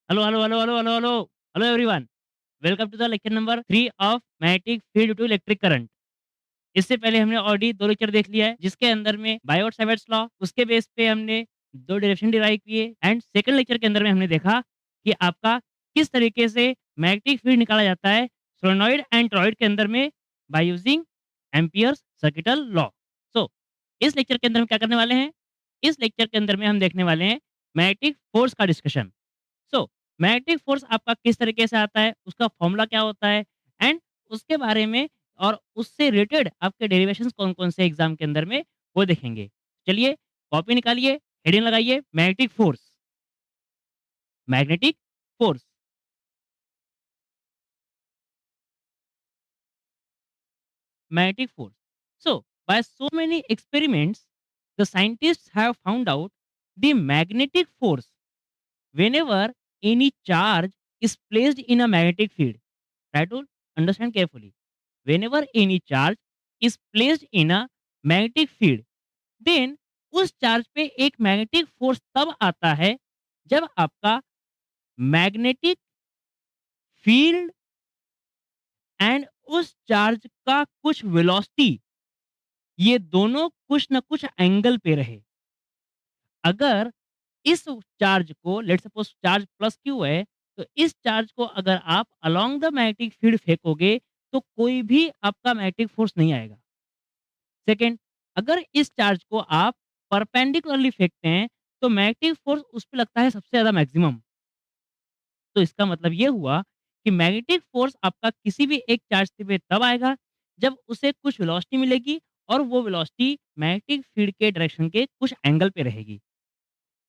Hello, hello, hello, hello, hello, hello. Hello everyone. Welcome to the lecture number 3 of magnetic field to electric current. इससे पहले हमने already 2 lecture देख लिया है, जिसके अंदर में बायोट-सावर्ट्स लॉ, उसके बेस पे हमने 2 डेरिवेशन डिराइव किए एंड सेकंड लेक्चर के अंदर में हमने देखा कि आपका किस तरीके से मैग्नेटिक फील्ड निकाला जाता है सोलेनॉइड एंड टॉरॉइड के अंदर में by using Ampere's circuital law. So इस लेक्चर के अंदर हम क्या करने वाले हैं? इस लेक्चर के अंदर में हम देखने वाले हैं मैग्नेटिक फोर्स का डिस्कशन। सो मैग्नेटिक फोर्स आपका किस तरीके से आता है, उसका फॉर्मूला क्या होता है एंड उसके बारे में और उससे रिलेटेड आपके डेरिवेशंस कौन-कौन से एग्जाम के अंदर में वो देखेंगे। चलिए कॉपी निकालिए, हेडिंग लगाइए magnetic force, magnetic force, magnetic force. So, by so many experiments, the scientists have found out the magnetic force whenever any charge is placed in a magnetic field. Try to understand carefully. Whenever any charge is placed in a magnetic field, then उस charge पे एक magnetic force तब आता है जब आपका magnetic field and उस charge का कुछ वेलोसिटी ये दोनों कुछ न कुछ एंगल पे रहे। अगर इस चार्ज को let's suppose charge plus Q है, तो इस चार्ज को अगर आप अलोंग द मैग्नेटिक फील्ड फेंकोगे, तो कोई भी आपका मैग्नेटिक फोर्स नहीं आएगा। सेकंड, अगर इस चार्ज को आप परपेंडिकुलरली फेंकते हैं, तो मैग्नेटिक फोर्स उस पे लगता है सबसे ज़्यादा मैक्सिमम। तो इसका मतलब ये हुआ कि मैग्नेटिक फोर्स आपका किसी भी एक चार्ज पे तब आएगा, जब उसे कुछ वेलोसिटी मिलेगी और वो वेलोसिटी मैग्नेटिक फील्ड के डायरेक्शन के कुछ एंगल पे रहेगी।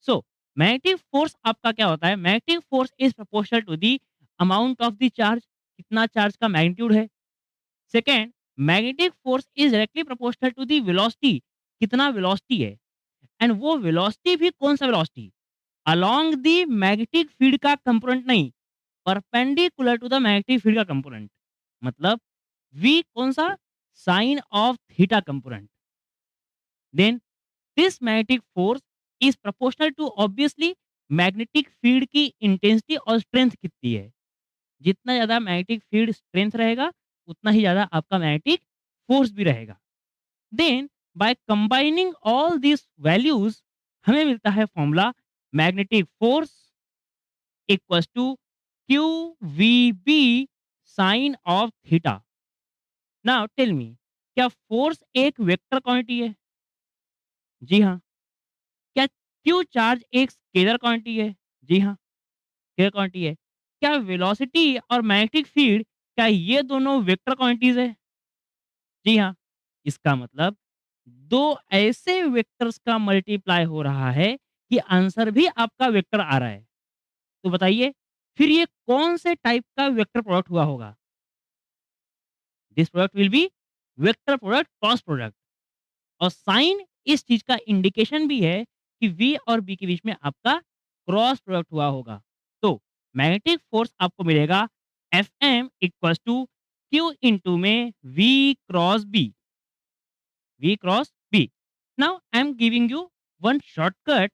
सो मैग्नेटिक फोर्स आपका क्या होता है? Magnetic force is proportional to the amount of the charge, कितना चार्ज का मैग्नीट्यूड है। Second, magnetic force is directly proportional to the velocity, कितना वेलोसिटी है एंड वो वेलोसिटी भी कौन सा velocity? Along the magnetic field का कंपोनेंट नहीं, perpendicular to the magnetic field का कंपोनेंट। मतलब वी कौन सा? Sine of theta component. Then this magnetic force is proportional to obviously magnetic field की इंटेंसिटी और स्ट्रेंथ कितनी है। जितना ज़्यादा मैग्नेटिक फील्ड स्ट्रेंथ रहेगा, उतना ही ज़्यादा आपका मैग्नेटिक फोर्स भी रहेगा। Then by combining all this values हमें मिलता है formula magnetic force equals to Q V B sine of theta. Now tell me, क्या फोर्स एक वेक्टर क्वांटिटी है? जी हाँ। क्या क्यू चार्ज एक स्केलर क्वांटिटी है? जी हाँ, स्केलर क्वांटिटी है। क्या वेलोसिटी और मैग्नेटिक फील्ड क्या ये दोनों वेक्टर क्वांटिटीज है? जी हाँ। इसका मतलब 2 ऐसे वेक्टर्स का मल्टीप्लाई हो रहा है कि आंसर भी आपका वेक्टर आ रहा है। तो बताइए फिर ये कौन से टाइप का वेक्टर प्रोडक्ट हुआ होगा? This product will be vector product cross product. और साइन इस चीज का इंडिकेशन भी है कि वी और बी के बीच में आपका क्रॉस प्रोडक्ट हुआ होगा। तो मैग्नेटिक फोर्स आपको मिलेगा F M equals to Q into में V cross B, V cross B. Now I am giving you one shortcut.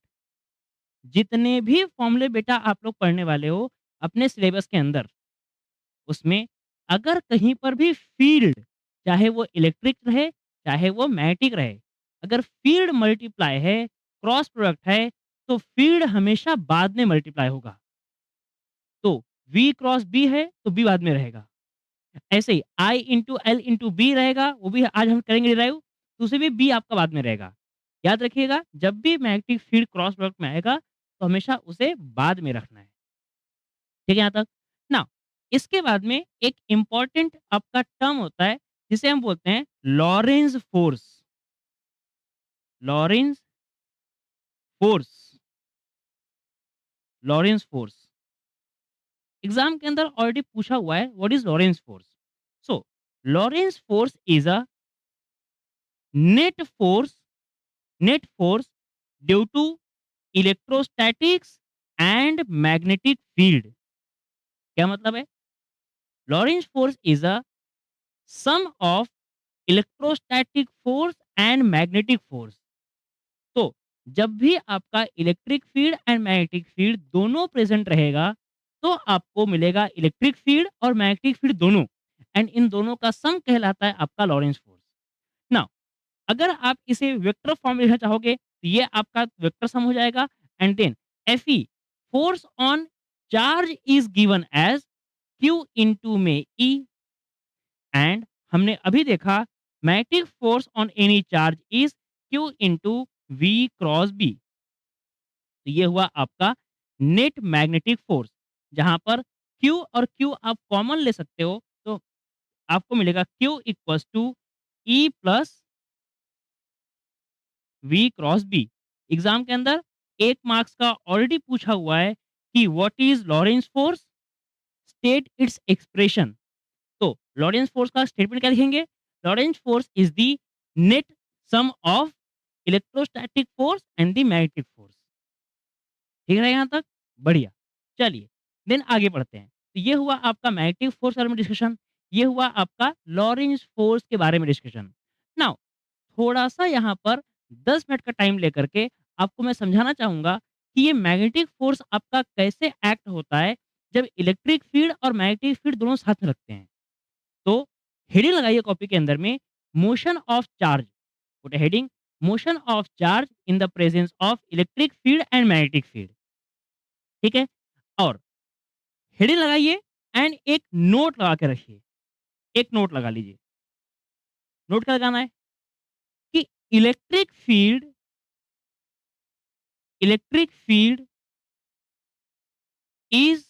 जितने भी फॉर्मूले बेटा आप लोग पढ़ने वाले हो अपने सिलेबस के अंदर, उसमें अगर कहीं पर भी फील्ड, चाहे वो इलेक्ट्रिक रहे, चाहे वो मैग्नेटिक रहे, अगर फील्ड मल्टीप्लाई है, क्रॉस प्रोडक्ट है, तो फील्ड हमेशा बाद में मल्टीप्लाई होगा। तो V क्रॉस B है, तो B बाद में रहेगा। ऐसे ही I into L into B रहेगा, वो भी आज हम करेंगे डिराइव, तो उसे भी B आपका बाद में रहेगा। याद रखिएगा, जब भी मैग्नेटिक फील्ड क्रॉस प्रोडक्ट में आएगा, तो हमेशा उसे बाद में रखना है। ठीक है यहाँ तक? नाउ इसके बाद में एक इम्पोर्टेंट आपका टर्म होता है, जिसे हम बोलते हैं Lorentz force. Lorentz force, Lorentz force. Exam के अंदर ऑलरेडी पूछा हुआ है what is Lorentz force. So Lorentz force is a net force, net force due to electrostatics and magnetic field. क्या मतलब है? Lorentz force is a sum of electrostatic force and magnetic force. तो जब भी आपका electric field and magnetic field दोनों present रहेगा, तो आपको मिलेगा इलेक्ट्रिक फील्ड और मैग्नेटिक फील्ड दोनों, एंड इन दोनों का सम कहलाता है आपका लॉरेंस फोर्स। नाउ अगर आप इसे वेक्टर फॉर्म में लिखना चाहोगे तो ये आपका वेक्टर सम हो जाएगा, and then Fe force on charge is given as Q into में E, एंड हमने अभी देखा magnetic force on any charge is Q into V cross B। तो ये हुआ आपका नेट मैग्नेटिक फोर्स, जहां पर Q और Q आप कॉमन ले सकते हो, तो आपको मिलेगा Q equals to E plus V cross B. Exam के अंदर 1 मार्क्स का ऑलरेडी पूछा हुआ है कि what is Lorentz force, state its expression. तो लॉरेंस फोर्स का स्टेटमेंट क्या लिखेंगे? Lorentz force is the net sum of electrostatic force and the magnetic force. ठीक है यहाँ तक? बढ़िया। चलिए, देन आगे बढ़ते हैं। तो ये हुआ आपका मैग्नेटिक फोर्स के बारे में डिस्कशन, ये हुआ आपका लॉरेंस फोर्स के बारे में डिस्कशन। नाउ थोड़ा-सा यहाँ पर 10 मिनट का टाइम लेकर के आपको मैं समझाना चाहूँगा कि ये मैग्नेटिक फ़ोर्स आपका कैसे एक्ट होता है, जब इलेक्ट्रिक फ़ील्ड और मैग्नेटिक फ़ील्ड दोनों साथ में रखते हैं। तो हेडिंग लगाइए कॉपी के अंदर में, motion of charge, put a heading, motion of charge in the presence of electric field and magnetic field. ठीक है? और हेडिंग लगाइए एंड एक नोट लगा के रखिए। एक नोट लगा लीजिए। नोट क्या लगाना है? कि electric field is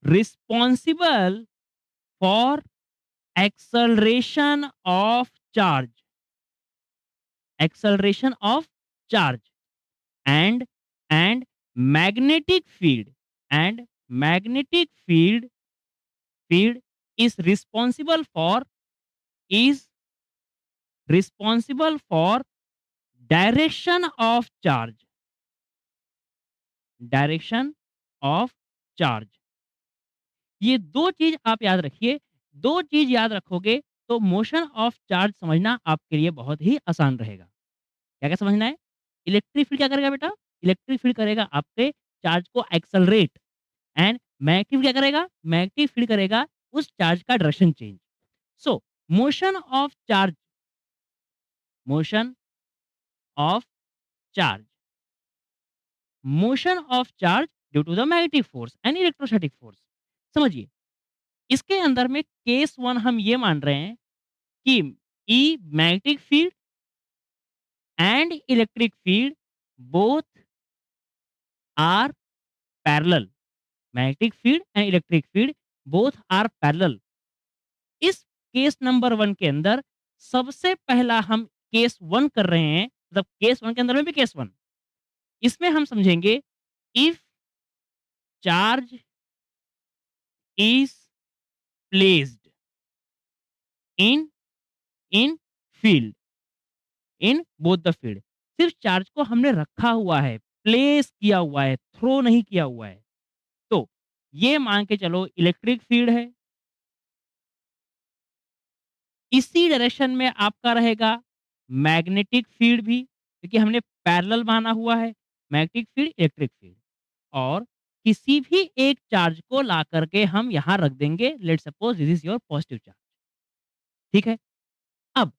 responsible for acceleration of charge, acceleration of charge, and and magnetic field, and magnetic field is is responsible for direction of charge, direction of charge। ये 2 चीज़ आप याद रखिए, 2 चीज़ याद रखोगे तो मोशन ऑफ चार्ज समझना आपके लिए बहुत ही आसान रहेगा। क्या-क्या समझना है? इलेक्ट्रिक फील्ड क्या करेगा बेटा? इलेक्ट्रिक फील्ड करेगा आपके चार्ज को एक्सेलरेट, एंड मैग्नेटिक फील्ड क्या करेगा? मैग्नेटिक फील्ड करेगा उस चार्ज का direction change. So motion of charge, motion of charge, motion of charge due to the magnetic force and electrostatic force. समझिए, इसके अंदर में केस 1 हम ये मान रहे हैं कि E magnetic field and electric field both are parallel, magnetic field and electric field both are parallel। इस केस नंबर 1 के अंदर सबसे पहला हम केस 1 कर रहे हैं, मतलब केस 1 के अंदर में भी केस 1, इसमें हम समझेंगे if charge is placed in in field, in both the field. सिर्फ चार्ज को हमने रखा हुआ है, प्लेस किया हुआ है, थ्रो नहीं किया हुआ है। तो ये मान के चलो इलेक्ट्रिक फील्ड है, इसी डायरेक्शन में आपका रहेगा मैग्नेटिक फील्ड भी, क्योंकि हमने पैरेलल माना हुआ है, मैग्नेटिक फील्ड, इलेक्ट्रिक फील्ड। और किसी भी एक चार्ज को ला करके हम यहाँ रख देंगे, let's suppose this is your positive charge. ठीक है? अब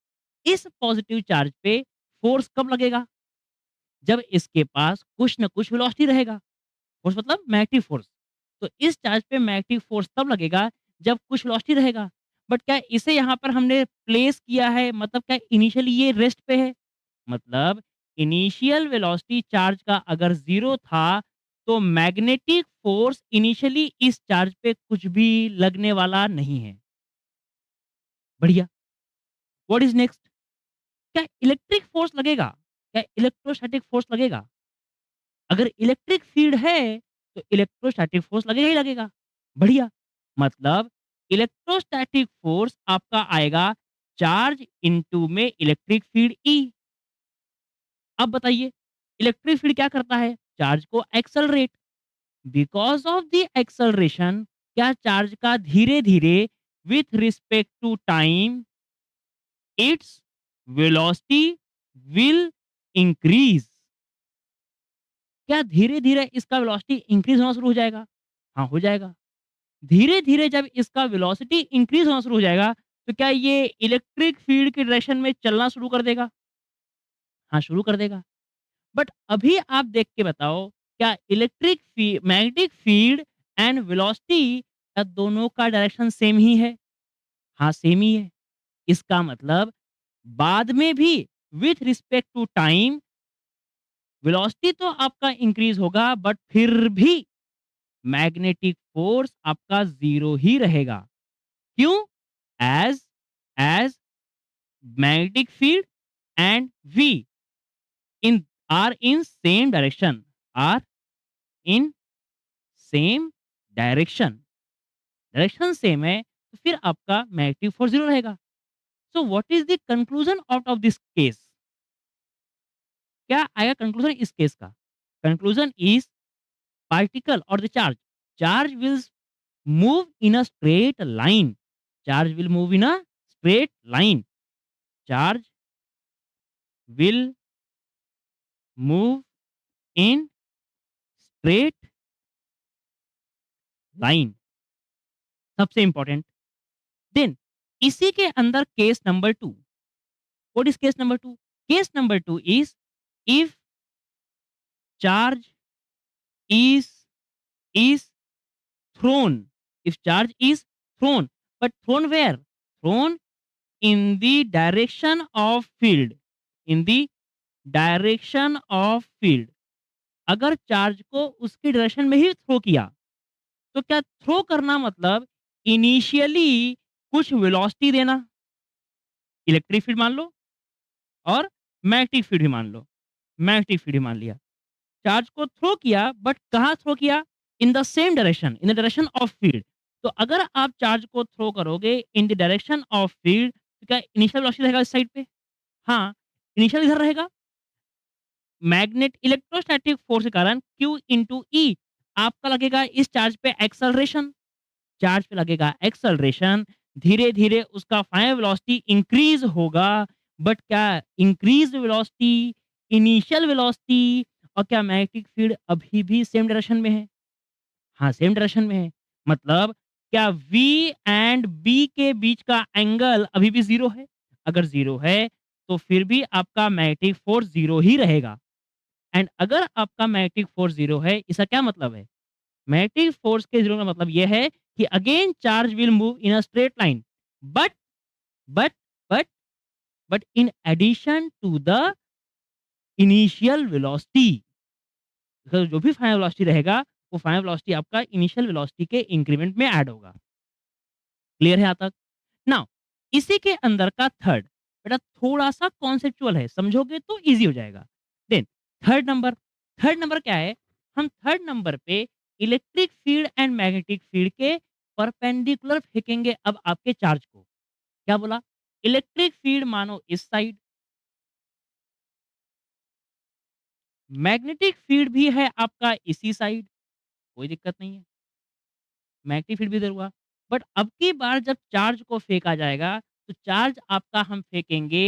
इस पॉजिटिव चार्ज पे फोर्स कब लगेगा? जब इसके पास कुछ न कुछ वेलोसिटी रहेगा। फोर्स मतलब मैग्नेटिक फोर्स। तो इस चार्ज पे मैग्नेटिक फोर्स तब लगेगा जब कुछ वेलोसिटी रहेगा। बट क्या इसे यहाँ पर हमने प्लेस किया है, मतलब क्या इनिशियली ये रेस्ट पे है? मतलब इनिशियल वेलोसिटी चार्ज का अगर 0 था, तो मैग्नेटिक फोर्स इनिशियली इस चार्ज पे कुछ भी लगने वाला नहीं है। बढ़िया। What is next? क्या इलेक्ट्रिक फोर्स लगेगा? क्या इलेक्ट्रोस्टैटिक फोर्स लगेगा? अगर इलेक्ट्रिक फील्ड है, तो इलेक्ट्रोस्टैटिक फोर्स लगेगा ही लगेगा। बढ़िया। मतलब इलेक्ट्रोस्टैटिक फोर्स आपका आएगा चार्ज इनटू में इलेक्ट्रिक फील्ड ई। अब बताइए, इलेक्ट्रिक फील्ड क्या करता है? चार्ज को accelerate. Because of the acceleration, क्या चार्ज का धीरे-धीरे with respect to time its velocity will increase. क्या धीरे-धीरे इसका वेलोसिटी इंक्रीज़ होना शुरू हो जाएगा? हाँ, हो जाएगा। धीरे-धीरे जब इसका वेलोसिटी इंक्रीज़ होना शुरू हो जाएगा, तो क्या ये इलेक्ट्रिक फ़ील्ड के डायरेक्शन में चलना शुरू कर देगा? हाँ, शुरू कर देगा। बट अभी आप देख के बताओ, क्या मैग्नेटिक फ़ील्ड एंड वेलोसिटी क्या दोनों का डायरेक्शन सेम ही है? हाँ, सेम ही है। इसका मतलब बाद में भी with respect to time velocity तो आपका इंक्रीज़ होगा बट फिर भी मैग्नेटिक फ़ोर्स आपका 0 ही रहेगा। क्यों? As as magnetic field and V in are in same direction are in same direction direction same है तो फिर आपका मैग्नेटिक फोर्स जीरो रहेगा so what is the conclusion out of this case क्या आएगा कंक्लूजन इस केस का conclusion is particle और the charge charge will move in a straight line charge will move in a straight line charge will move in straight line सबसे important then इसी के अंदर case number 2 what is case number 2 case number 2 is if charge is is throne if charge is thrown but thrown where thrown in the direction of field in the direction of field अगर charge को उसकी direction में ही throw किया तो क्या throw करना मतलब initially कुछ वेलोसिटी देना इलेक्ट्रिक फील्ड मान लो और मैग्नेटिक फील्ड भी मान लो मैग्नेटिक फील्ड भी मान लिया चार्ज को थ्रो किया बट कहाँ थ्रो किया in the same direction in the direction of field तो अगर आप चार्ज को थ्रो करोगे इन द डायरेक्शन ऑफ फील्ड तो क्या इनिशियल वेलोसिटी रहेगा इस साइड पे हाँ इनिशियल इधर रहेगा मैग्नेट इलेक्ट्रोस्टैटिक फोर्स के कारण Q इंटू ई आपका लगेगा इस चार्ज पे एक्सलरेशन चार्ज पे लगेगा एक्सलरेशन धीरे धीरे उसका फाइनल वेलोसिटी इंक्रीज होगा बट क्या इंक्रीज वेलोसिटी इनिशियल वेलोसिटी और क्या मैग्नेटिक फील्ड अभी भी सेम डायरेक्शन में है हाँ सेम डायरेक्शन में है मतलब क्या V एंड B के बीच का एंगल अभी भी जीरो है अगर जीरो है तो फिर भी आपका मैग्नेटिक फोर्स जीरो ही रहेगा एंड अगर आपका मैग्नेटिक फोर्स जीरो है इसका क्या मतलब है मैग्नेटिक फोर्स के जीरो का मतलब यह है कि again charge will move in a straight line but but but but in addition to the initial velocity जो भी फाइनल वेलोसिटी रहेगा वो फाइनल वेलोसिटी आपका इनिशियल वेलोसिटी के इंक्रीमेंट में ऐड होगा क्लियर है यहाँ तक नाउ इसी के अंदर का थर्ड बेटा थोड़ा सा कॉन्सेप्चुअल है समझोगे तो इजी हो जाएगा देन थर्ड नंबर क्या है हम थर्ड नंबर पे electric field and magnetic field के परपेंडिकुलर फेंकेंगे अब आपके चार्ज को क्या बोला इलेक्ट्रिक फील्ड मानो इस साइड मैग्नेटिक फील्ड भी है आपका इसी साइड कोई दिक्कत नहीं है मैग्नेटिक फील्ड भी इधर हुआ बट अब की बार जब चार्ज को फेंका जाएगा तो चार्ज आपका हम फेंकेंगे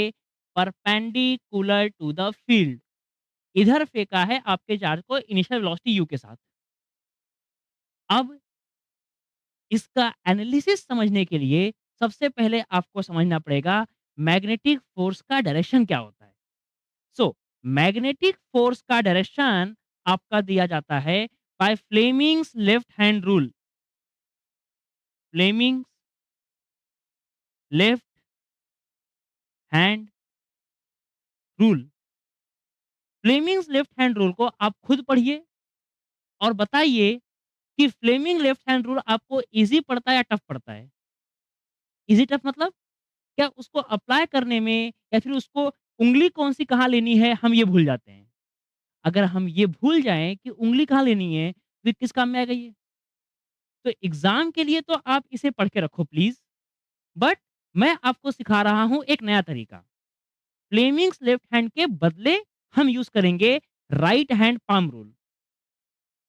परपेंडिकुलर टू द फील्ड इधर फेंका है आपके चार्ज को इनिशियल वेलोसिटी यू के साथ अब इसका एनालिसिस समझने के लिए सबसे पहले आपको समझना पड़ेगा मैग्नेटिक फोर्स का डायरेक्शन क्या होता है सो मैग्नेटिक फोर्स का डायरेक्शन आपका दिया जाता है by Fleming's left hand rule Fleming's left hand rule Fleming's left hand rule को आप खुद पढ़िए और बताइए कि फ्लेमिंग लेफ्ट हैंड रूल आपको ईज़ी पड़ता है या टफ पड़ता है? ईज़ी टफ मतलब क्या उसको अप्लाई करने में या फिर उसको उँगली कौन-सी कहाँ लेनी है, हम ये भूल जाते हैं। अगर हम ये भूल जाएँ कि उँगली कहाँ लेनी है, फिर किस काम में आएगा ये? तो एग्ज़ाम के लिए तो आप इसे पढ़ के रखो प्लीज़, बट मैं आपको सिखा रहा हूँ एक नया तरीका। फ्लेमिंग्स लेफ्ट हैंड के बदले हम यूज़ करेंगे राइट हैंड पाम रूल।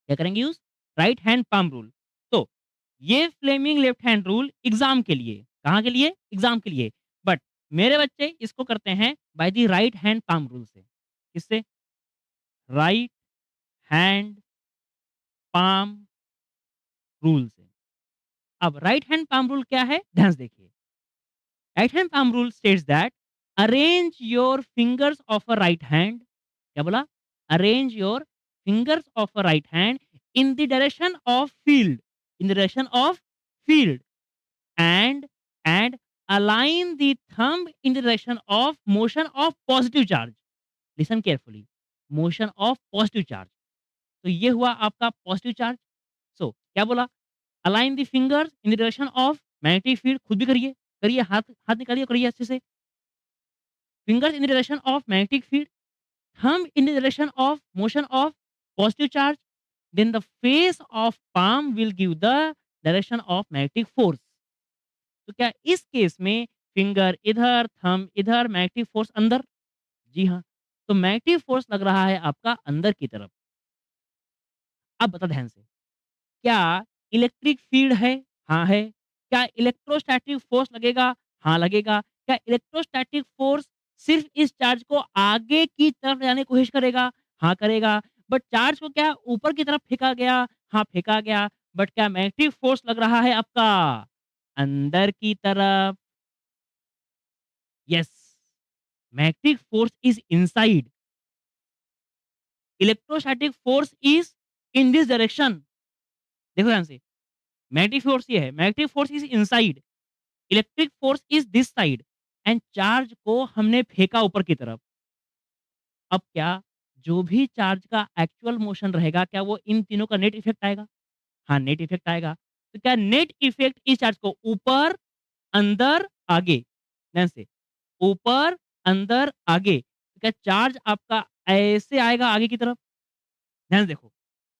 क्या करेंगे use? Right hand palm rule. तो ये Fleming left hand rule exam के लिए, कहाँ के लिए? एग्ज़ाम के लिए। बट मेरे बच्चे इसको करते हैं by the right hand palm rule से। किससे? राइट हैंड पाम रूल से। अब राइट हैंड पाम रूल क्या है? ध्यान से देखिए। Right hand palm rule states that arrange your fingers of a right hand, क्या बोला? Arrange your fingers of a right hand in the direction of field, in the direction of field and and align the thumb in the direction of motion of positive charge. Listen carefully. Motion of positive charge. तो ये हुआ आपका positive charge. सो क्या बोला? Align the fingers in the direction of magnetic field. खुद भी करिए, करिए, हाथ हाथ निकालिए, करिए अच्छे से। Fingers in the direction of magnetic field, thumb in the direction of motion of positive charge, then the face of palm will give the direction of magnetic force। तो क्या इस केस में फिंगर इधर, थंब इधर, magnetic force अंदर? जी हाँ। तो magnetic force लग रहा है आपका अंदर की तरफ। अब बता ध्यान से, क्या इलेक्ट्रिक फील्ड है? हाँ है। क्या इलेक्ट्रोस्टैटिक फोर्स लगेगा? हाँ लगेगा। क्या इलेक्ट्रोस्टैटिक फोर्स सिर्फ इस चार्ज को आगे की तरफ ले जाने की कोशिश करेगा? हाँ करेगा। बट चार्ज को क्या ऊपर की तरफ फेंका गया? हाँ फेंका गया। बट क्या मैग्नेटिक फोर्स लग रहा है आपका अंदर की तरफ? Yes. magnetic force is inside, electrostatic force is in this direction। देखो ध्यान से, मैग्नेटिक फोर्स ये है, magnetic force is inside, electric force is this side, and charge को हमने फेंका ऊपर की तरफ। अब क्या जो भी चार्ज का एक्चुअल मोशन रहेगा, क्या वो इन तीनों का नेट इफेक्ट आएगा? हाँ, नेट इफेक्ट आएगा। तो क्या नेट इफेक्ट इस चार्ज को ऊपर, अंदर, आगे, ध्यान से, ऊपर, अंदर, आगे, तो क्या चार्ज आपका ऐसे आएगा आगे की तरफ? ध्यान से देखो,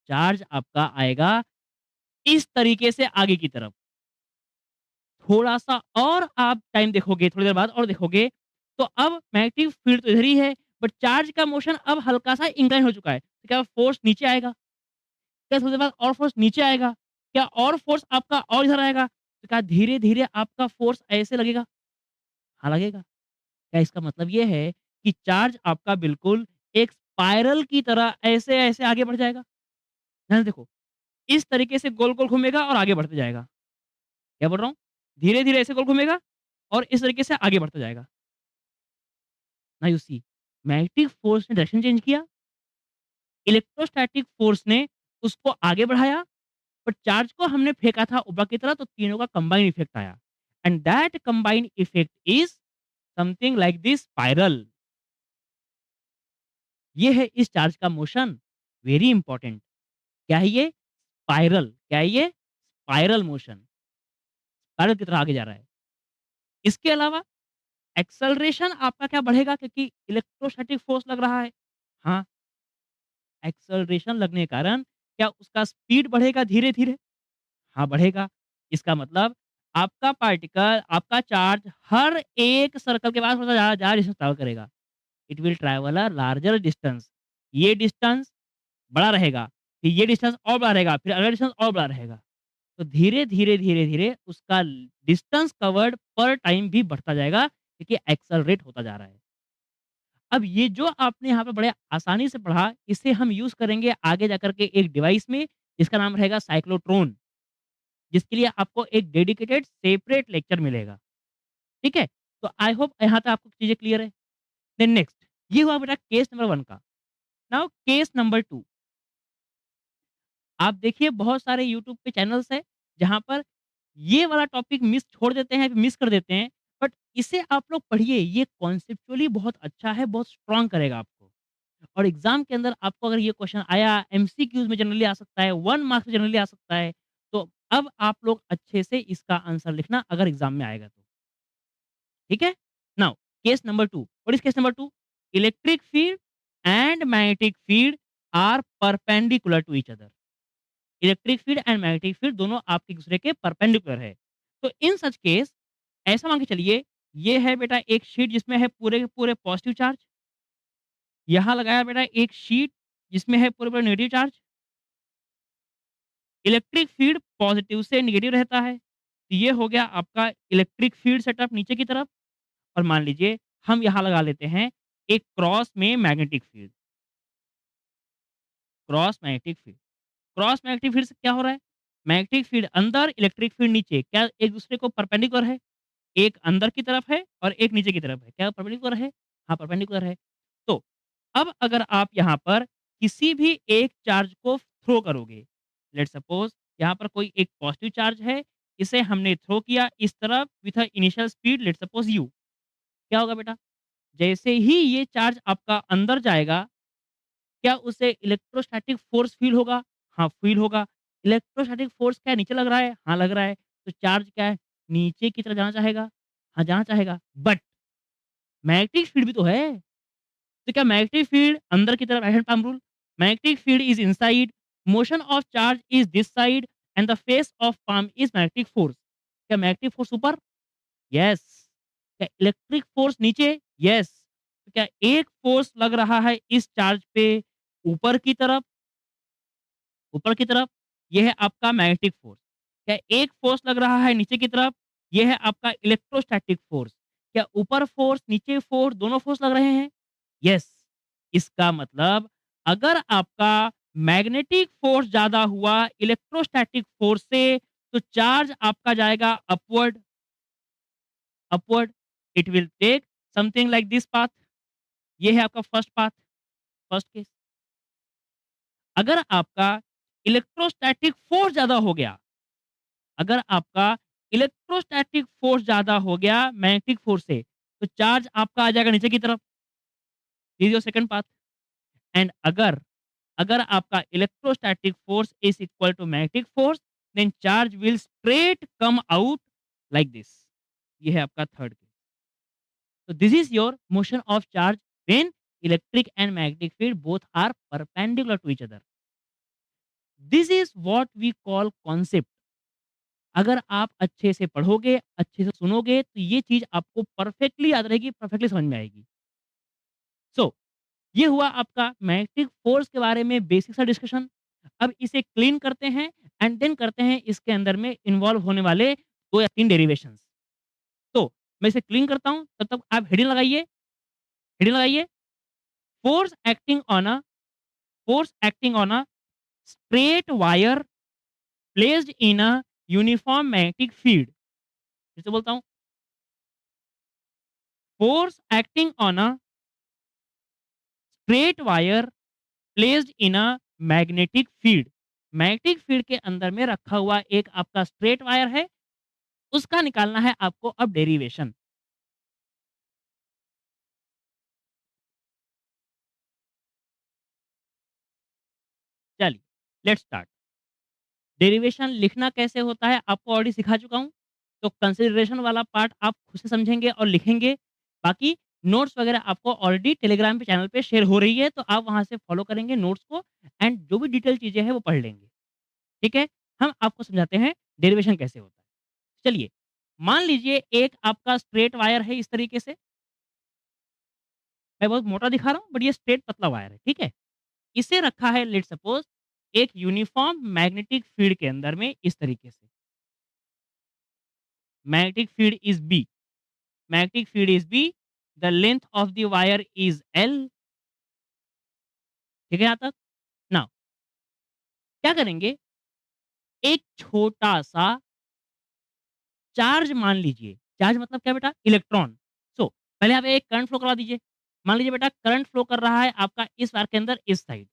चार्ज आपका आएगा इस तरीके से आगे की तरफ। थोड़ा-सा और आप टाइम देखोगे, थोड़ी देर बाद और देखोगे, तो अब मैग्नेटिक फील्ड तो इधर ही है, बट चार्ज का मोशन अब हल्का-सा इंक्लाइन हो चुका है। तो क्या फोर्स नीचे आएगा? क्या थोड़ी देर बाद और फोर्स नीचे आएगा? क्या और फोर्स आपका और इधर आएगा? तो क्या धीरे-धीरे आपका फोर्स ऐसे लगेगा? हाँ, लगेगा। क्या इसका मतलब ये है कि चार्ज आपका बिल्कुल एक स्पाइरल की तरह ऐसे-ऐसे आगे बढ़ जाएगा? ध्यान से देखो, इस तरीके से गोल-गोल घूमेगा और आगे बढ़ते जाएगा। क्या बोल रहा हूँ? धीरे-धीरे ऐसे गोल घूमेगा और इस तरीके से आगे बढ़ता जाएगा। Now you see, magnetic force ने डायरेक्शन चेंज किया, इलेक्ट्रोस्टैटिक फोर्स ने उसको आगे बढ़ाया, बट चार्ज को हमने फेंका था ऊपर की तरफ, तो तीनों का कंबाइंड इफेक्ट आया, and that combined effect is something like this spiral. ये है इस चार्ज का मोशन, वेरी इंपॉर्टेंट। क्या है ये? स्पाइरल। क्या है ये? स्पाइरल मोशन, स्पाइरल की तरह आगे जा रहा है। इसके अलावा एक्सेलरेशन आपका क्या बढ़ेगा, क्योंकि इलेक्ट्रोस्टैटिक फोर्स लग रहा है। हाँ, एक्सेलरेशन लगने के कारण क्या उसका स्पीड बढ़ेगा धीरे-धीरे? हाँ, बढ़ेगा। इसका मतलब आपका पार्टिकल, आपका चार्ज हर एक सर्कल के बाद थोड़ा-सा ज़्यादा डिस्टेंस ट्रैवल करेगा। It will travel a larger distance. ये डिस्टेंस बड़ा रहेगा, फिर ये डिस्टेंस और बड़ा रहेगा, फिर अगला डिस्टेंस और बड़ा रहेगा। तो धीरे-धीरे, धीरे-धीरे उसका डिस्टेंस कवर्ड पर टाइम भी बढ़ता जाएगा, क्योंकि एक्सेलरेट होता जा रहा है। अब ये जो आपने यहाँ पे बड़े आसानी से पढ़ा, इसे हम यूज़ करेंगे आगे जाकर के एक डिवाइस में, जिसका नाम रहेगा साइक्लोट्रॉन, जिसके लिए आपको एक डेडिकेटेड सेपरेट लेक्चर मिलेगा। ठीक है? तो आई होप यहाँ तक आपको चीज़ें क्लियर है। देन नेक्स्ट, ये हुआ बेटा केस नंबर 1 का। नाउ केस नंबर 2, आप देखिए बहुत सारे यूट्यूब पे चैनल्स हैं, जहाँ पर ये वाला टॉपिक मिस छोड़ देते हैं, मिस कर देते हैं, बट इसे आप लोग पढ़िए, ये कॉन्सेप्चुअली बहुत अच्छा है, बहुत स्ट्रॉन्ग करेगा आपको। और एग्ज़ाम के अंदर आपको अगर ये क्वेश्चन आया, एमसीक्यूज़ में जनरली आ सकता है, 1 मार्क्स में जनरली आ सकता है, तो अब आप लोग अच्छे से इसका आंसर लिखना अगर एग्ज़ाम में आएगा तो। ठीक है? Now case number 2, what is case number 2? Electric field and magnetic field are perpendicular to each other. Electric field and magnetic field दोनों आपके दूसरे के परपेंडिकुलर है। तो इन सच केस ऐसा मान के चलिए, ये है बेटा एक शीट जिसमें है पूरे के पूरे पॉजिटिव चार्ज, यहाँ लगाया बेटा एक शीट जिसमें है पूरे-पूरे negative charge. Electric field positive से नेगेटिव रहता है। तो ये हो गया आपका इलेक्ट्रिक फील्ड सेटअप नीचे की तरफ, और मान लीजिए हम यहाँ लगा लेते हैं एक क्रॉस में magnetic field, cross magnetic field. Cross magnetic field से क्या हो रहा है? मैग्नेटिक फील्ड अंदर, इलेक्ट्रिक फील्ड नीचे। क्या एक दूसरे को परपेंडिकुलर है? एक अंदर की तरफ है और एक नीचे की तरफ है। क्या परपेंडिकुलर है? हाँ, परपेंडिकुलर है। तो अब अगर आप यहाँ पर किसी भी एक चार्ज को थ्रो करोगे, लेट्स सपोज़ यहाँ पर कोई एक पॉज़िटिव चार्ज है, इसे हमने थ्रो किया इस तरफ with a initial speed let's suppose you. क्या होगा बेटा? जैसे ही ये चार्ज आपका अंदर जाएगा, क्या उसे इलेक्ट्रोस्टैटिक फ़ोर्स फ़ील होगा? हाँ, फ़ील होगा। इलेक्ट्रोस्टैटिक फ़ोर्स क्या नीचे लग रहा है? हाँ, लग रहा है। तो चार्ज क्या है? नीचे की तरफ जाना चाहेगा? हाँ, जाना चाहेगा। बट मैग्नेटिक फील्ड भी तो है। तो क्या मैग्नेटिक फील्ड अंदर की तरफ right hand palm rule, magnetic field is inside, motion of charge is this side and the face of palm is magnetic force. क्या मैग्नेटिक फोर्स ऊपर? यस। क्या इलेक्ट्रिक फोर्स नीचे? यस। तो क्या एक फोर्स लग रहा है इस चार्ज पे ऊपर की तरफ, ऊपर की तरफ, ये है आपका मैग्नेटिक फोर्स। क्या एक फोर्स लग रहा है नीचे की तरफ, ये है आपका इलेक्ट्रोस्टैटिक फोर्स। क्या ऊपर फोर्स, नीचे फोर्स, दोनों फोर्स लग रहे हैं? यस। इसका मतलब अगर आपका मैग्नेटिक फोर्स ज़्यादा हुआ इलेक्ट्रोस्टैटिक फोर्स से, तो चार्ज आपका जाएगा upward, upward. It will take something like this path. ये है आपका फर्स्ट पाथ, फर्स्ट केस। अगर आपका इलेक्ट्रोस्टैटिक फोर्स ज़्यादा हो गया, अगर आपका इलेक्ट्रोस्टैटिक फोर्स ज़्यादा हो गया मैग्नेटिक फोर्स से, तो चार्ज आपका आ जाएगा नीचे की तरफ। This is your second path. And अगर अगर आपका electrostatic force is equal to magnetic force, then charge will straight come out like this. ये है आपका थर्ड केस। तो this is your motion of charge when electric and magnetic field both are perpendicular to each other. This is what we call concept. अगर आप अच्छे से पढ़ोगे, अच्छे से सुनोगे, तो ये चीज़ आपको परफेक्टली याद रहेगी, परफेक्टली समझ में आएगी। सो ये हुआ आपका मैग्नेटिक फोर्स के बारे में बेसिक सा डिस्कशन। अब इसे क्लीन करते हैं एंड देन करते हैं इसके अंदर में इन्वॉल्व होने वाले 2 या 3 डेरिवेशंस। तो मैं इसे क्लीन करता हूँ, तब तक आप हेडिंग लगाइए, force acting on a force acting on a straight wire placed in a uniform magnetic field. फिर से बोलता हूँ, force acting on a straight wire placed in a magnetic field. Magnetic field के अंदर में रखा हुआ एक आपका स्ट्रेट वायर है, उसका निकालना है आपको अब डेरिवेशन। चलिए, लेट्स स्टार्ट। डेरिवेशन लिखना कैसे होता है आपको ऑलरेडी सिखा चुका हूँ। तो कंसिडरेशन वाला पार्ट आप खुद से समझेंगे और लिखेंगे। बाकी नोट्स वगैरह आपको ऑलरेडी टेलीग्राम पे चैनल पे शेयर हो रही है, तो आप वहाँ से फॉलो करेंगे नोट्स को एंड जो भी डिटेल चीज़ें हैं वो पढ़ लेंगे। ठीक है? हम आपको समझाते हैं डेरिवेशन कैसे होता है। चलिए, मान लीजिए एक आपका स्ट्रेट वायर है इस तरीके से। मैं बहुत मोटा दिखा रहा हूँ बट ये स्ट्रेट पतला वायर है, ठीक है? इसे रखा है लेट्स सपोज़ एक यूनिफ़ॉर्म मैग्नेटिक फील्ड के अंदर में इस तरीके से। Magnetic field is B, magnetic field is B, the length of the wire is L. ठीक है यहाँ तक? नाउ क्या करेंगे, एक छोटा-सा चार्ज मान लीजिए, चार्ज मतलब क्या बेटा? इलेक्ट्रॉन। सो पहले आप एक करंट फ्लो करवा दीजिए। मान लीजिए बेटा करंट फ्लो कर रहा है आपका इस वायर के अंदर इस side.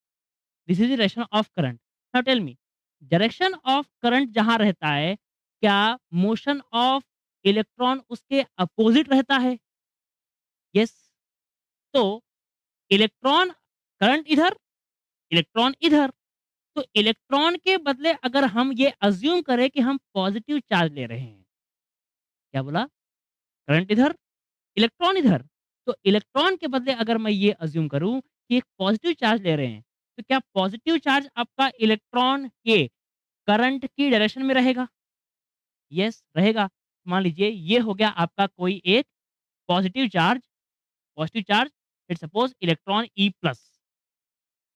This is the direction of current. Now tell me, direction of current जहाँ रहता है, क्या मोशन ऑफ इलेक्ट्रॉन उसके अपोजिट रहता है? यस। तो इलेक्ट्रॉन, करंट इधर, इलेक्ट्रॉन इधर। तो इलेक्ट्रॉन के बदले अगर हम ये अज्यूम करें कि हम पॉजिटिव चार्ज ले रहे हैं, क्या बोला? करंट इधर, इलेक्ट्रॉन इधर। तो इलेक्ट्रॉन के बदले अगर मैं ये अज्यूम करूँ कि एक पॉजिटिव चार्ज ले रहे हैं, तो क्या पॉजिटिव चार्ज आपका इलेक्ट्रॉन के करंट की डायरेक्शन में रहेगा? यस, रहेगा। मान लीजिए ये हो गया आपका कोई एक positive charge, positive charge, let's suppose electron E plus.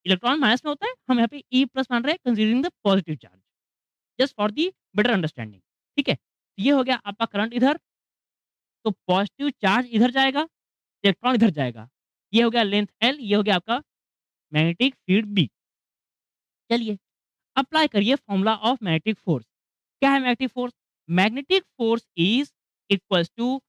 Electron minus में होता है, हम यहाँ पे ई प्लस मान रहे हैं considering the positive charge, just for the better understanding. ठीक है? ये हो गया आपका करंट इधर, तो पॉजिटिव चार्ज इधर जाएगा, इलेक्ट्रॉन इधर जाएगा। ये हो गया लेंथ एल, ये हो गया आपका मैग्नेटिक फील्ड बी। चलिए, अप्लाई करिए फॉर्मूला ऑफ मैग्नेटिक फोर्स। क्या है magnetic force? Magnetic force is equals to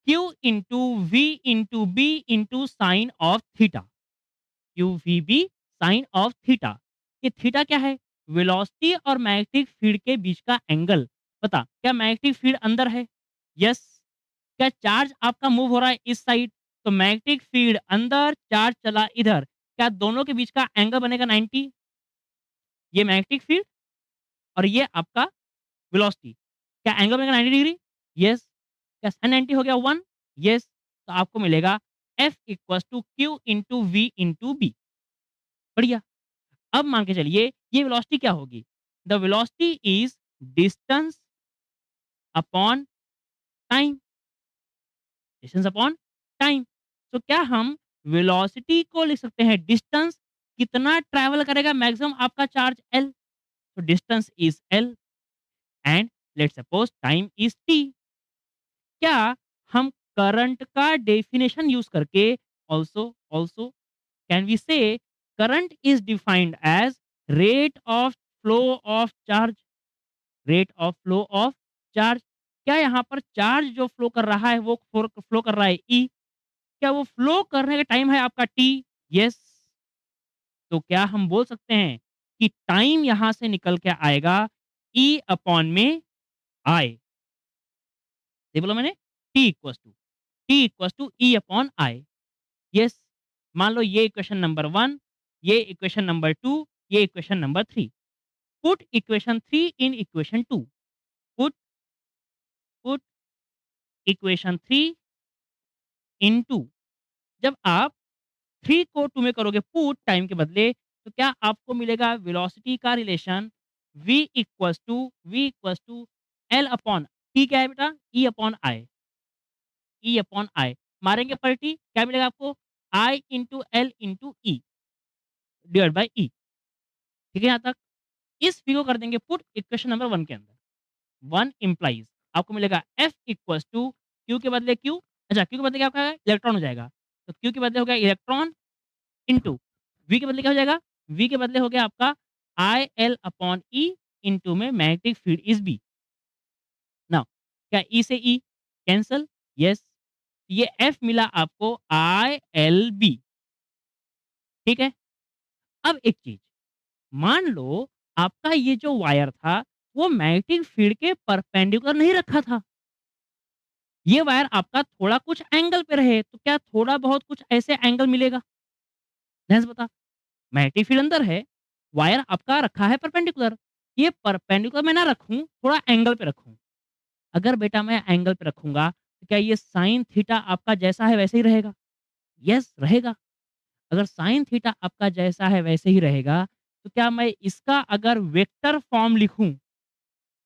Q into V into B into sine of theta. Q V B sine of theta. ये theta क्या है? Velocity और magnetic field के बीच का angle. बता, क्या मैग्नेटिक फील्ड अंदर है? यस। क्या चार्ज आपका मूव हो रहा है इस साइड? तो मैग्नेटिक फील्ड अंदर, चार्ज चला इधर। क्या दोनों के बीच का एंगल बनेगा 90? ये मैग्नेटिक फील्ड और ये आपका वेलोसिटी। क्या एंगल बनेगा 90 डिग्री? यस। क्या sin 90 हो गया 1? यस। तो आपको मिलेगा F equals to Q into V into B। बढ़िया। अब मान के चलिए ये वेलोसिटी क्या होगी? The velocity is distance upon time. Distance upon time. तो क्या हम वेलोसिटी को लिख सकते हैं डिस्टेंस, कितना ट्रैवल करेगा मैक्सिमम आपका चार्ज एल। तो distance is L and let's suppose time is T. क्या हम करंट का डेफिनेशन यूज करके also also can we say current is defined as rate of flow of charge. Rate of flow of charge. क्या यहाँ पर charge जो flow कर रहा है वो फ्लो कर रहा है ई? क्या वो फ्लो करने का टाइम है आपका टी? यस। तो क्या हम बोल सकते हैं कि टाइम यहां से निकल के आएगा ई अपॉन में आई? ये बोला मैंने, T equal to E upon I. Yes. मान लो ये इक्वेशन नंबर 1, ये इक्वेशन नंबर 2, ये equation number 3। Put equation 3 in equation 2। Put put equation 3 इन 2। जब आप 3 को 2 में करोगे पुट टाइम के बदले, तो क्या आपको मिलेगा वेलोसिटी का relation v equals to L upon T. क्या है बेटा? ई अपॉन आई। ई अपॉन आई मारेंगे पर टी, क्या मिलेगा आपको? I into L into E divide by E. ठीक है यहाँ तक? इस फिगर को कर देंगे पुट इक्वेशन नंबर 1 के अंदर। 1 इम्प्लाइज आपको मिलेगा F इक्वल्स टू Q के बदले Q। अच्छा, Q के बदले क्या होगा? इलेक्ट्रॉन हो जाएगा। तो Q के बदले हो गया इलेक्ट्रॉन इंटू V के बदले क्या हो जाएगा? V के बदले हो गया आपका I L upon E into में magnetic field is B. Now क्या ई से ई कैंसल? यस। ये F मिला आपको आई एल बी। ठीक है। अब एक चीज मान लो आपका ये जो वायर था वो मैग्नेटिक फील्ड के परपेंडिकुलर नहीं रखा था। ये वायर आपका थोड़ा कुछ एंगल पे रहे, तो क्या थोड़ा बहुत कुछ ऐसे एंगल मिलेगा? ध्यान से बता। मैग्नेटिक फील्ड अंदर है, वायर आपका रखा है परपेंडिकुलर। ये परपेंडिकुलर मैं ना रखूं, थोड़ा एंगल पे रखूं। अगर बेटा मैं एंगल पे रखूंगा तो क्या ये साइन थीटा आपका जैसा है वैसे ही रहेगा? यस रहेगा। अगर साइन थीटा आपका जैसा है वैसे ही रहेगा, तो क्या मैं इसका अगर वेक्टर फॉर्म लिखूं,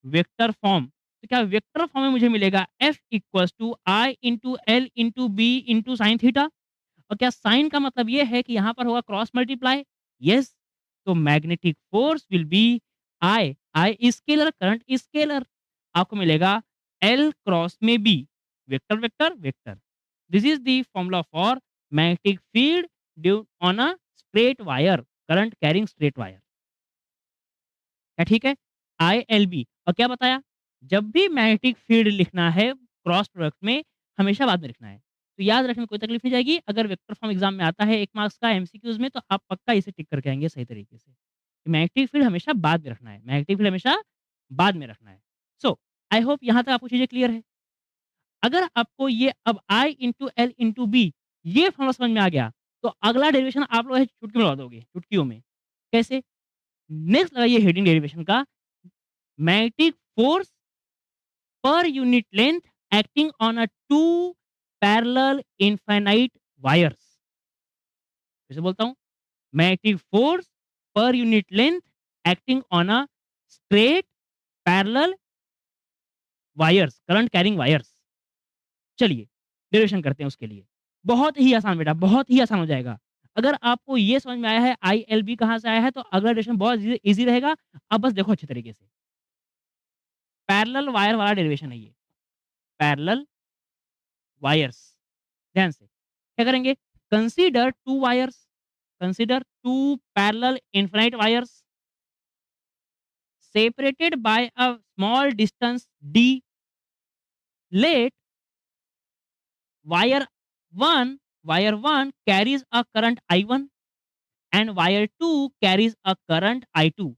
वेक्टर फॉर्म, तो क्या वेक्टर फॉर्म में मुझे मिलेगा F equals to I into L into B into sine theta. और क्या साइन का मतलब ये है कि यहाँ पर होगा क्रॉस मल्टीप्लाई? यस। तो magnetic force will be I, I scalar, current scalar. आपको मिलेगा एल क्रॉस में B, vector vector vector. This is the formula for magnetic field due on a straight wire, current carrying straight wire. क्या ठीक है? ILB और क्या बताया? जब भी मैग्नेटिक फील्ड लिखना है क्रॉस प्रोडक्ट में, हमेशा बाद में लिखना है। तो याद रखने में कोई तकलीफ नहीं जाएगी। अगर वेक्टर फॉर्म एग्ज़ाम में आता है 1 मार्क्स का एमसीक्यूज़ में, तो आप पक्का इसे टिक करके आएँगे सही तरीके से। कि मैग्नेटिक फील्ड हमेशा बाद में रखना है, मैग्नेटिक फील्ड हमेशा बाद में रखना है। सो आई होप यहाँ तक आपको चीज़ें क्लियर है। अगर आपको ये अब I into L into B ये फॉर्मूला समझ में आ गया, तो अगला डेरिवेशन आप लोग ऐसे चुटकी में लगा दोगे, चुटकियों में। कैसे? नेक्स्ट लगाइए हेडिंग डेरिवेशन का, magnetic force per unit length acting on a two parallel infinite wires। फिर से बोलता हूँ, magnetic force per unit length acting on a straight parallel wires, current carrying wires. चलिए डेरिवेशन करते हैं उसके लिए। बहुत ही आसान बेटा, बहुत ही आसान हो जाएगा। अगर आपको ये समझ में आया है आई एल बी कहाँ से आया है, तो अगला डेरिवेशन बहुत ईजी रहेगा। अब बस देखो अच्छे तरीके से। पैरेलल वायर वाला डेरिवेशन है ये, पैरेलल वायर्स। ध्यान से क्या करेंगे? Consider two wires, consider two parallel infinite wires. separated by a small distance d, let wire 1 wire 1 carries a current I1 and wire 2 carries a current I2।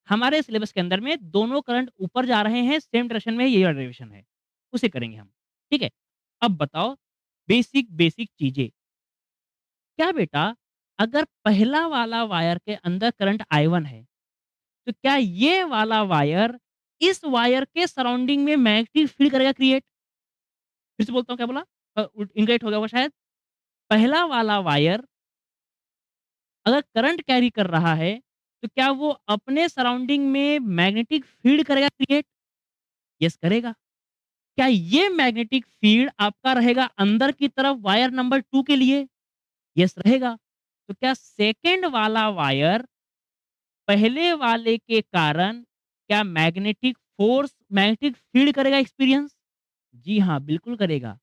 हमारे syllabus के अंदर में दोनों करंट ऊपर जा रहे हैं, सेम डायरेक्शन में, ये डेरिवेशन है, उसे करेंगे हम। ठीक है? अब बताओ बेसिक बेसिक चीजें। क्या बेटा, अगर पहला वाला वायर के अंदर करंट I1 है, तो क्या ये वाला वायर इस वायर के सराउंडिंग में मैग्नेटिक फील्ड करेगा क्रिएट? फिर से बोलता हूँ, क्या बोला? इनकरेक्ट हो गया होगा शायद। पहला वाला वायर अगर करंट कैरी कर रहा है, तो क्या वो अपने सराउंडिंग में मैग्नेटिक फील्ड करेगा क्रिएट? यस करेगा। क्या ये मैग्नेटिक फील्ड आपका रहेगा अंदर की तरफ वायर नंबर 2 के लिए? यस रहेगा। तो क्या सेकंड वाला वायर पहले वाले के कारण क्या मैग्नेटिक फोर्स, मैग्नेटिक फील्ड करेगा एक्सपीरियंस? जी हाँ, बिल्कुल करेगा।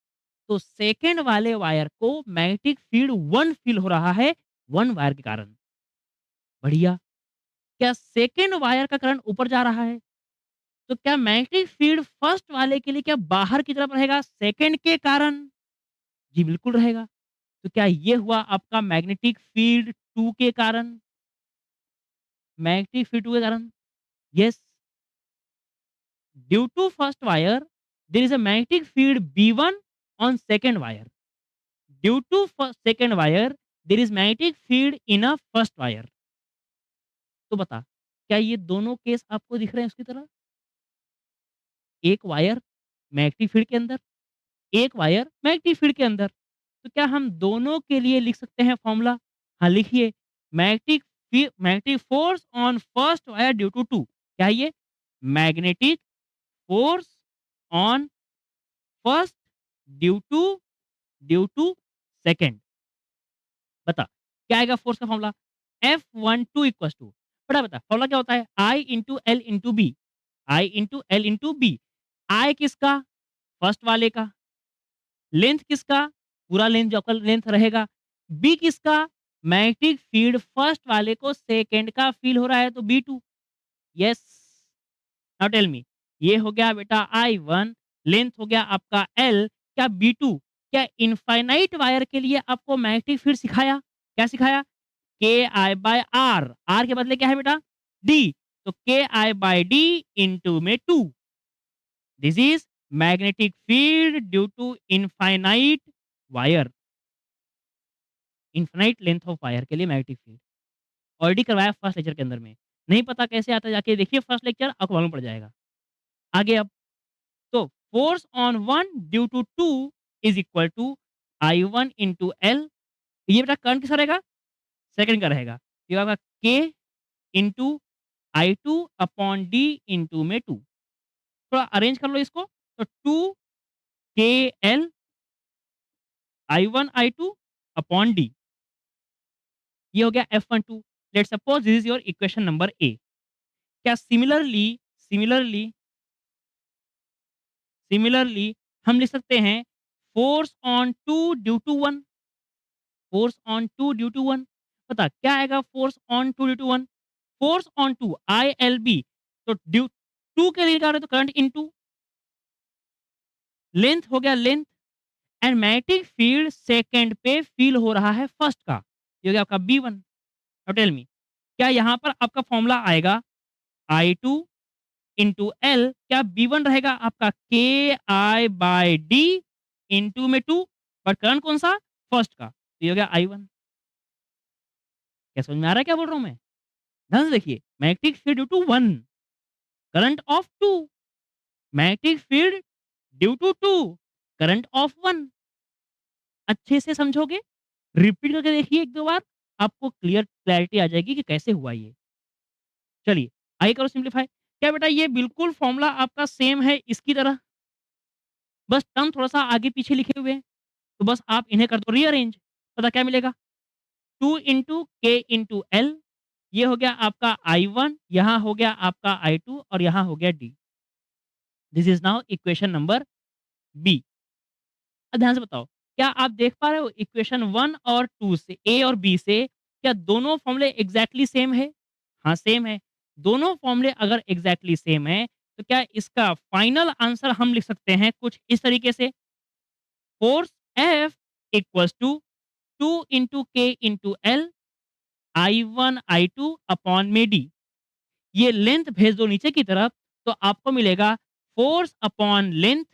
तो सेकंड वाले वायर को मैग्नेटिक फील्ड 1 फील हो रहा है, 1 वायर के कारण। बढ़िया। क्या सेकंड वायर का करंट ऊपर जा रहा है? तो क्या मैग्नेटिक फील्ड फर्स्ट वाले के लिए क्या बाहर की तरफ रहेगा सेकंड के कारण? जी बिल्कुल रहेगा। तो क्या ये हुआ आपका मैग्नेटिक फील्ड 2 के कारण? मैग्नेटिक फील्ड 2 के कारण? Yes. Due to first wire there is a magnetic field B1 on second wire. Due to second wire there is magnetic field in a first wire. तो बता, क्या ये दोनों केस आपको दिख रहे हैं उसकी तरह? एक वायर मैग्नेटिक फील्ड के अंदर, एक वायर मैग्नेटिक फील्ड के अंदर। तो क्या हम दोनों के लिए लिख सकते हैं फॉर्मूला? हाँ, लिखिए। Magnetic force on first wire due to क्या है ये? Magnetic force on first due to second. बता, क्या आएगा फोर्स का फॉर्मूला? F12 इक्वल्स टू, बड़ा बता फॉर्मूला क्या होता है? I into L into B. I into L into B. I किसका? फर्स्ट वाले का। लेंथ किसका? पूरा लेंथ जो आपका लेंथ रहेगा। बी किसका? मैग्नेटिक फील्ड फर्स्ट वाले को सेकंड का फील हो रहा है, तो B2। यस। नाउ टेल मी, ये हो गया बेटा I1, लेंथ हो गया आपका L, क्या B2, क्या इनफाइनाइट वायर के लिए आपको मैग्नेटिक फील्ड सिखाया? क्या सिखाया? KI/R, R के बदले क्या है बेटा? D। तो KI/D इंटू में 2। This is magnetic field due to infinite wire, infinite length of wire के लिए मैग्नेटिक फील्ड। ऑलरेडी करवाया फर्स्ट लेक्चर के अंदर में। नहीं पता कैसे आता है, जाके देखिए फर्स्ट लेक्चर, आपको मालूम पड़ जाएगा। आगे अब, तो force on 1 due to 2 is equal to I1 into L. ये बेटा करंट किसका रहेगा? सेकंड का रहेगा। ये आपका K into I2 upon D into में 2। थोड़ा अरेंज कर लो इसको। तो 2 KL I1 I2 upon D, ये हो गया F12। Let's suppose this is your equation number A. क्या सिमिलरली सिमिलरली हम लिख सकते हैं force on 2 due to 1। Force on 2 due to 1, पता क्या आएगा? Force on 2 due to 1, force on 2 ILB। तो ड्यू 2 के लिए क्या हो रहा है? तो करंट इनटू लेंथ हो गया length, and magnetic field second पे फील हो रहा है फर्स्ट का, ये हो गया आपका B1। नाउ टेल मी, क्या यहाँ पर आपका फॉर्मूला आएगा I2 इंटू एल, क्या B1 रहेगा आपका KI/D इंटू में 2, बट करंट कौन सा? फर्स्ट का, तो ये हो गया I1। क्या समझ में आ रहा है क्या बोल रहा हूँ मैं? ध्यान से देखिए, magnetic field due to 1, current of 2, magnetic field due to 2, current of 1। अच्छे से समझोगे, रिपीट करके देखिए 1-2 बार, आपको क्लैरिटी आ जाएगी कि कैसे हुआ ये। चलिए, आगे करो सिम्प्लीफाई। क्या बेटा ये बिल्कुल फॉर्मूला आपका सेम है इसकी तरह, बस टर्म थोड़ा-सा आगे-पीछे लिखे हुए हैं, तो बस आप इन्हें कर दो रीअरेंज। पता क्या मिलेगा? 2 इंटू K इंटू L, ये हो गया आपका I1, यहाँ हो गया आपका I2 और यहाँ हो गया D। This is now equation number B. अब ध्यान से बताओ, क्या आप देख पा रहे हो इक्वेशन 1 और 2 से, ए और बी से, क्या दोनों फॉर्मूले एग्ज़ैक्टली सेम है? हाँ, सेम है। दोनों फ़ॉर्मूले अगर एग्ज़ैक्टली सेम हैं, तो क्या इसका फाइनल आंसर हम लिख सकते हैं कुछ इस तरीके से, force F equals to 2 into K into L I1 I2 upon में D। ये लेंथ भेज दो नीचे की तरफ, तो आपको मिलेगा force upon length,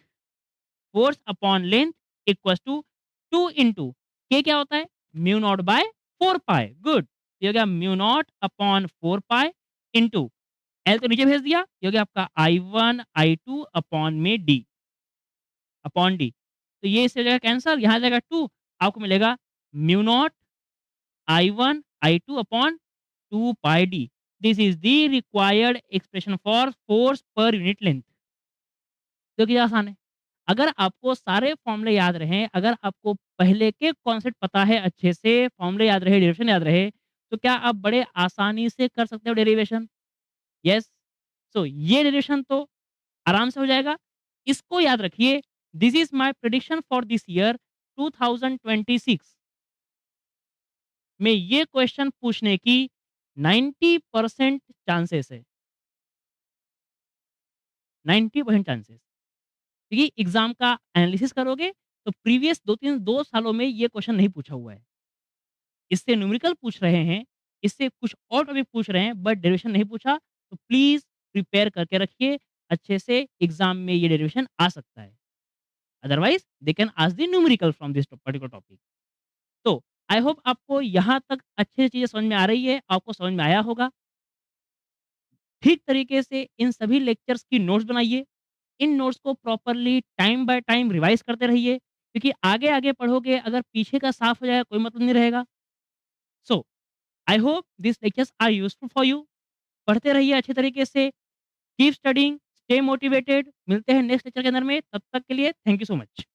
force upon length equals to 2 into K क्या होता है? Mu naught by 4 pi, good. ये हो गया mu naught upon 4 pi into L तो नीचे भेज दिया, ये हो गया आपका I1 I2 अपॉन में D, अपॉन D। तो ये इससे हो जाएगा कैंसल, यहाँ आ जाएगा 2, आपको मिलेगा mu naught I1 I2 upon 2 pi D। This is the required expression for force per unit length. जो कि आसान है। अगर आपको सारे फॉर्मूले याद रहें, अगर आपको पहले के कॉन्सेप्ट पता है अच्छे से, फॉर्मूले याद रहे, डेरिवेशन याद रहे, तो क्या आप बड़े आसानी से कर सकते हो डेरिवेशन? यस। सो ये डेरिवेशन तो आराम से हो जाएगा। इसको याद रखिए, this is my prediction for this year 2026 में ये क्वेश्चन पूछने की 90% चांसेस है, 90% चांसेस। क्योंकि एग्ज़ाम का एनालिसिस करोगे, तो प्रीवियस 2 सालों में ये क्वेश्चन नहीं पूछा हुआ है। इससे न्यूमेरिकल पूछ रहे हैं, इससे कुछ और टॉपिक पूछ रहे हैं, बट डेरिवेशन नहीं पूछा, तो प्लीज़ प्रिपेयर करके रखिए, अच्छे से एग्ज़ाम में ये डेरिवेशन आ सकता है। Otherwise they can ask the numerical from this particular topic. तो आई होप आपको यहाँ तक अच्छे से चीज़ें समझ में आ रही है, आपको समझ में आया होगा। ठीक तरीके से इन सभी लेक्चर्स की नोट्स बनाइए। इन नोट्स को properly time by time revise करते रहिए, क्योंकि आगे-आगे पढ़ोगे, अगर पीछे का साफ हो जाएगा, कोई मतलब नहीं रहेगा। So I hope this lectures are useful for you. पढ़ते रहिए अच्छे तरीके से, कीप स्टडीइंग, स्टे मोटिवेटेड। मिलते हैं नेक्स्ट लेक्चर के अंदर में, तब तक के लिए थैंक यू सो मच।